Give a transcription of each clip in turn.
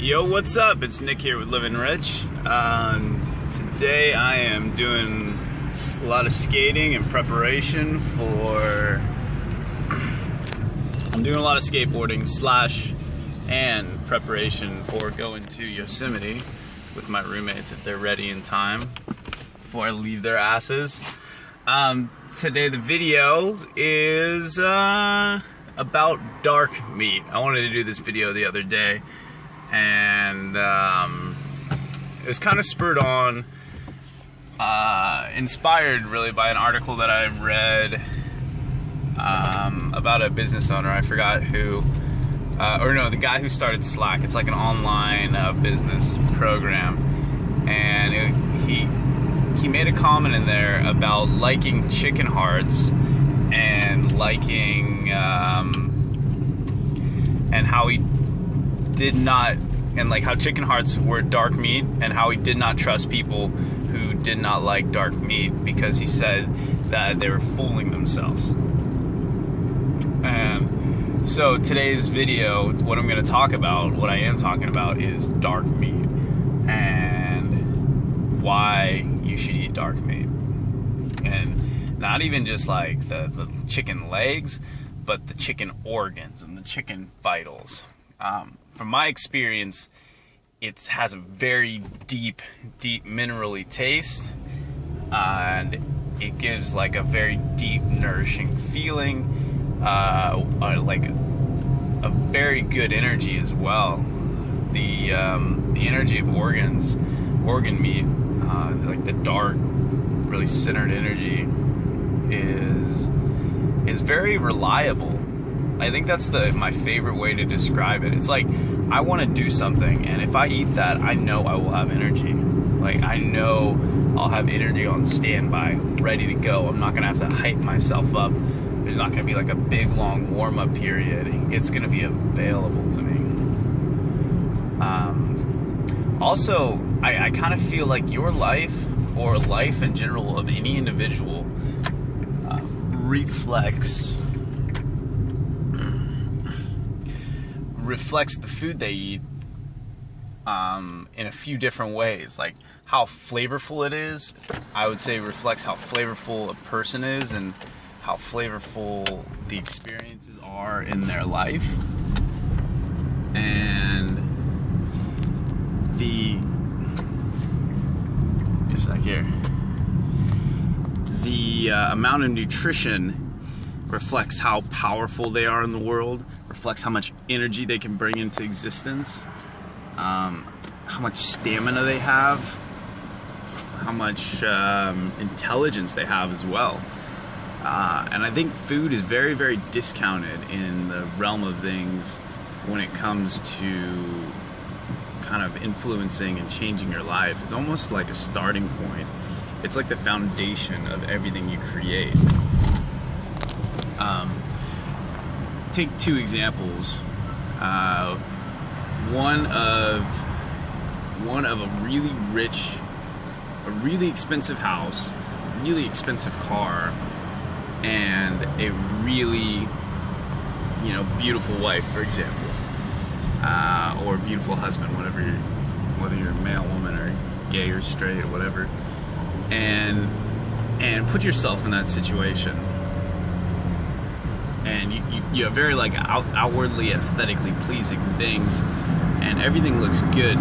Yo, what's up? It's Nick here with Living Rich. Today I am doing a lot of skating in preparation for... I'm doing a lot of skateboarding and preparation for going to Yosemite with my roommates if they're ready in time before I leave their asses. Today the video is about dark meat. I wanted to do this video the other day, and it was kind of spurred on, inspired really by an article that I read about a business owner. I forgot who, the guy who started Slack. It's like an online business program, and he made a comment in there about liking chicken hearts and liking and how he did not, and like how chicken hearts were dark meat, and how he did not trust people who did not like dark meat because he said that they were fooling themselves. So today's video, what I am talking about is dark meat and why you should eat dark meat. And not even just like the chicken legs, but the chicken organs and the chicken vitals. From my experience, it has a very deep minerally taste, and it gives like a very deep, nourishing feeling, like a very good energy as well. The energy of organ meat, like the dark, really centered energy, is very reliable. I think that's my favorite way to describe it. It's like, I want to do something, and if I eat that, I know I will have energy. Like, I know I'll have energy on standby, ready to go. I'm not going to have to hype myself up. There's not going to be like a big, long warm-up period. It's going to be available to me. Also, I kind of feel like your life, or life in general of any individual, reflects the food they eat in a few different ways. Like how flavorful it is, I would say, reflects how flavorful a person is and how flavorful the experiences are in their life. And the amount of nutrition reflects how powerful they are in the world, reflects how much energy they can bring into existence, how much stamina they have, how much intelligence they have as well. And I think food is very, very discounted in the realm of things when it comes to kind of influencing and changing your life. It's almost like a starting point. It's like the foundation of everything you create. Take two examples. One of a really rich, a really expensive house, a really expensive car, and a really, beautiful wife, for example, or a beautiful husband, whether you're a male, woman, or gay or straight or whatever, and put yourself in that situation. And you have very like outwardly aesthetically pleasing things, and everything looks good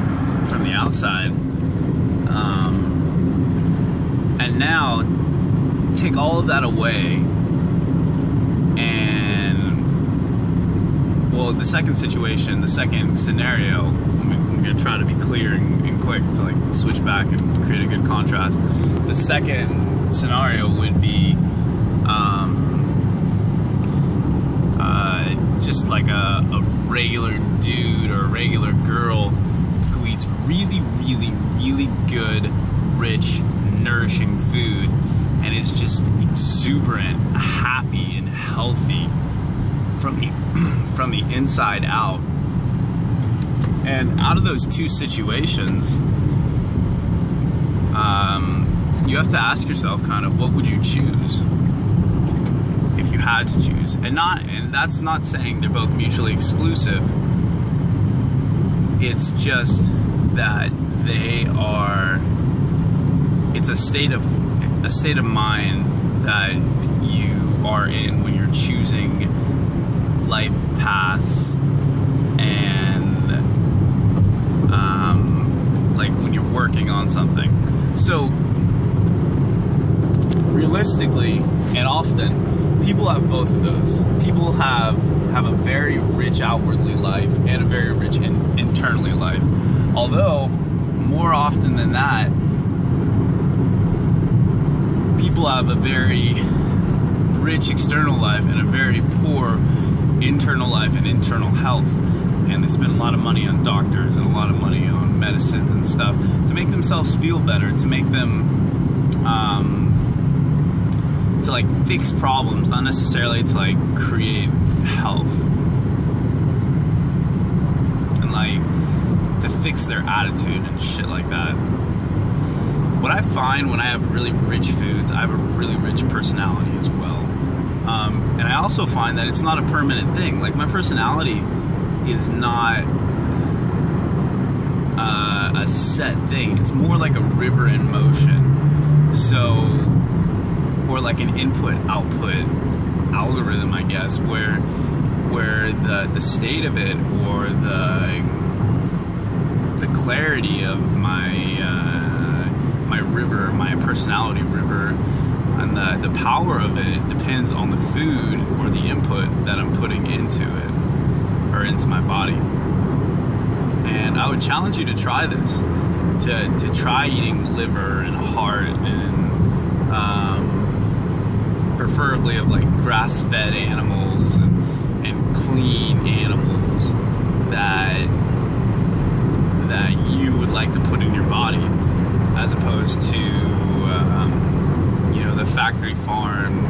from the outside. And now take all of that away, and the second scenario, I'm gonna try to be clear and quick to like switch back and create a good contrast. The second scenario would be just like a regular dude or a regular girl who eats really, really, really good, rich, nourishing food and is just exuberant, happy, and healthy from the inside out. And out of those two situations, you have to ask yourself kind of, what would you choose if you had to choose? And that's not saying they're both mutually exclusive. It's just that it's a state of mind that you are in when you're choosing life paths, and like when you're working on something. So realistically, and often, people have both of those. People have a very rich outwardly life and a very rich internally life. Although, more often than that, people have a very rich external life and a very poor internal life and internal health. And they spend a lot of money on doctors and a lot of money on medicines and stuff to make themselves feel better, to make them to like fix problems, not necessarily to like create health, and like to fix their attitude and shit like that. What I find when I have really rich foods, I have a really rich personality as well. And I also find that it's not a permanent thing. Like, my personality is not a set thing. It's more like a river in motion. So, or like an input-output algorithm, I guess, where the state of it, or the clarity of my river, my personality river, and the power of it depends on the food or the input that I'm putting into it, or into my body. And I would challenge you to try this, to try eating liver and heart, and preferably of like grass-fed animals and clean animals that you would like to put in your body, as opposed to the factory farm,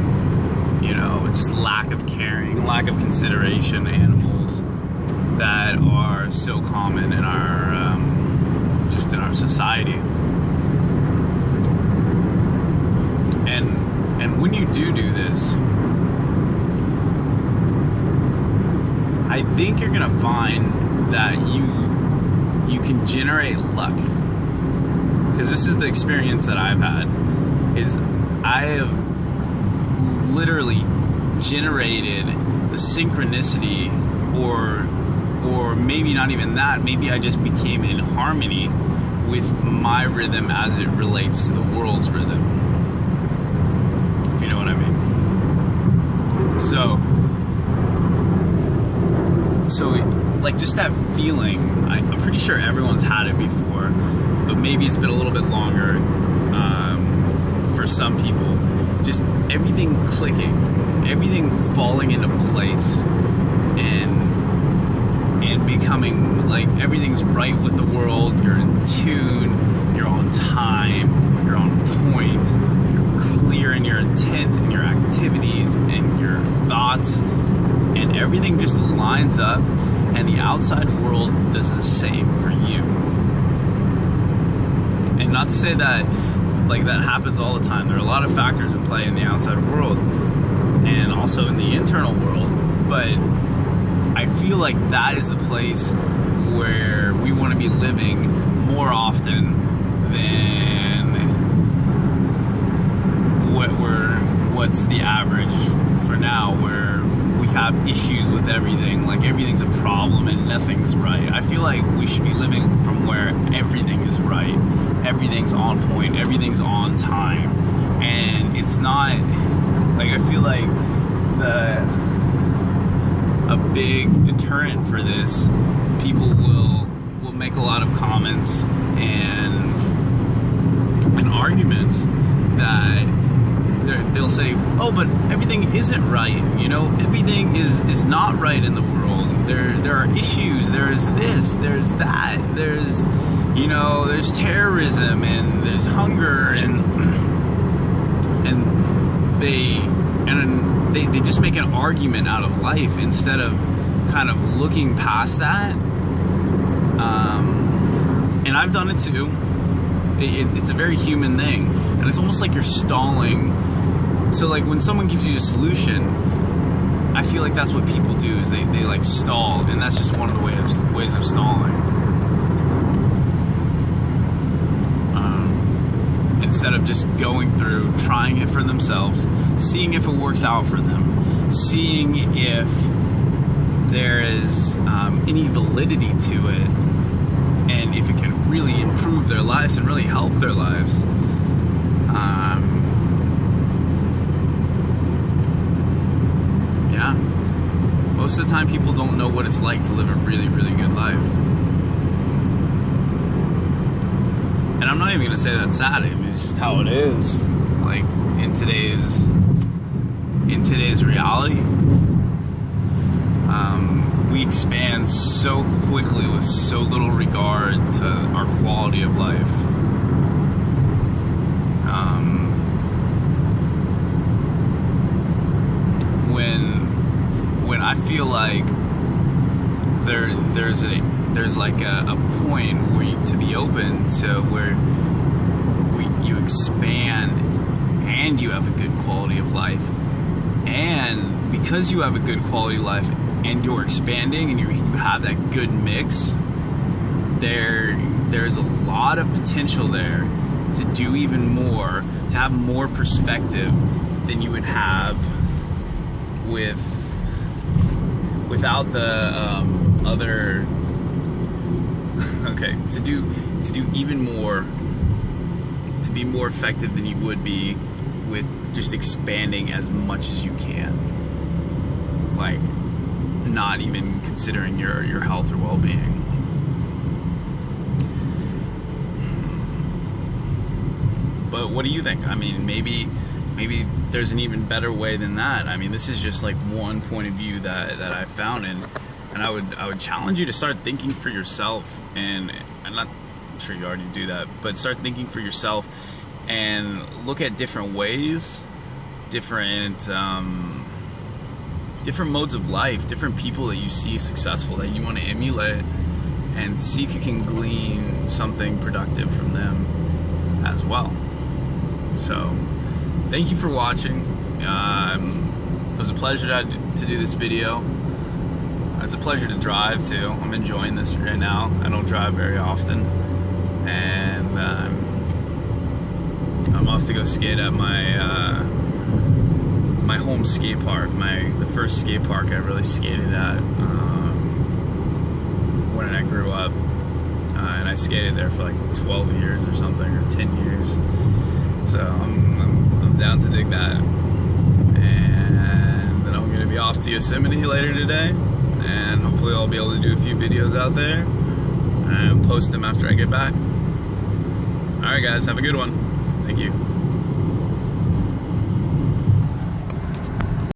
just lack of caring, lack of consideration animals that are so common in our just in our society. And when you do this, I think you're gonna find that you can generate luck. Because this is the experience that I've had, is I have literally generated the synchronicity, or maybe not even that, maybe I just became in harmony with my rhythm as it relates to the world's rhythm, if you know what I mean. So like, just that feeling, I'm pretty sure everyone's had it before, but maybe it's been a little bit longer for some people. Just everything clicking, everything falling into place, and becoming like everything's right with the world. You're in tune, you're on time, you're on point, you're clear in your intent and your activities and your thoughts, and everything just lines up, and the outside world does the same for you. And not to say that like that happens all the time. There are a lot of factors in play in the outside world and also in the internal world, but I feel like that is the place where we want to be living more often than what's the average for now, where we have issues with everything, like everything's a problem and nothing's right. I feel like we should be living from where everything is right, everything's on point, everything's on time. And it's not like, I feel like a big deterrent for this, people will make a lot of comments and arguments that they'll say, oh, but everything isn't right, everything is not right in the world. There are issues, there's this, there's that, there's terrorism, and there's hunger, and they just make an argument out of life instead of kind of looking past that. And I've done it too. It's a very human thing, and it's almost like you're stalling. So like when someone gives you a solution, I feel like that's what people do, is they like stall, and that's just one of the ways of stalling. just going through, trying it for themselves, seeing if it works out for them, seeing if there is any validity to it, and if it can really improve their lives and really help their lives. Yeah. Most of the time people don't know what it's like to live a really, really good life. And I'm not even going to say that's sad. I mean, it's just how it is. Like, in today's reality, we expand so quickly with so little regard to our quality of life. When I feel like there's like a point where to be open to where you expand and you have a good quality of life, and because you have a good quality of life and you're expanding and you have that good mix, there's a lot of potential there to do even more, to have more perspective than you would have without the other. Okay, to do even more, to be more effective than you would be with just expanding as much as you can, like not even considering your health or well-being. But what do you think? I mean, maybe there's an even better way than that. I mean, this is just like one point of view that I found, and I would challenge you to start thinking for yourself. And I'm not sure you already do that, but start thinking for yourself and look at different ways, different modes of life, different people that you see successful that you want to emulate, and see if you can glean something productive from them as well. So thank you for watching. It was a pleasure to do this video. It's a pleasure to drive too. I'm enjoying this right now. I don't drive very often, and I'm off to go skate at my my home skate park, the first skate park I really skated at when I grew up, and I skated there for like 12 years or something, or 10 years. So I'm down to dig that, and then I'm going to be off to Yosemite later today, and hopefully I'll be able to do a few videos out there and post them after I get back. Alright guys, have a good one. Thank you.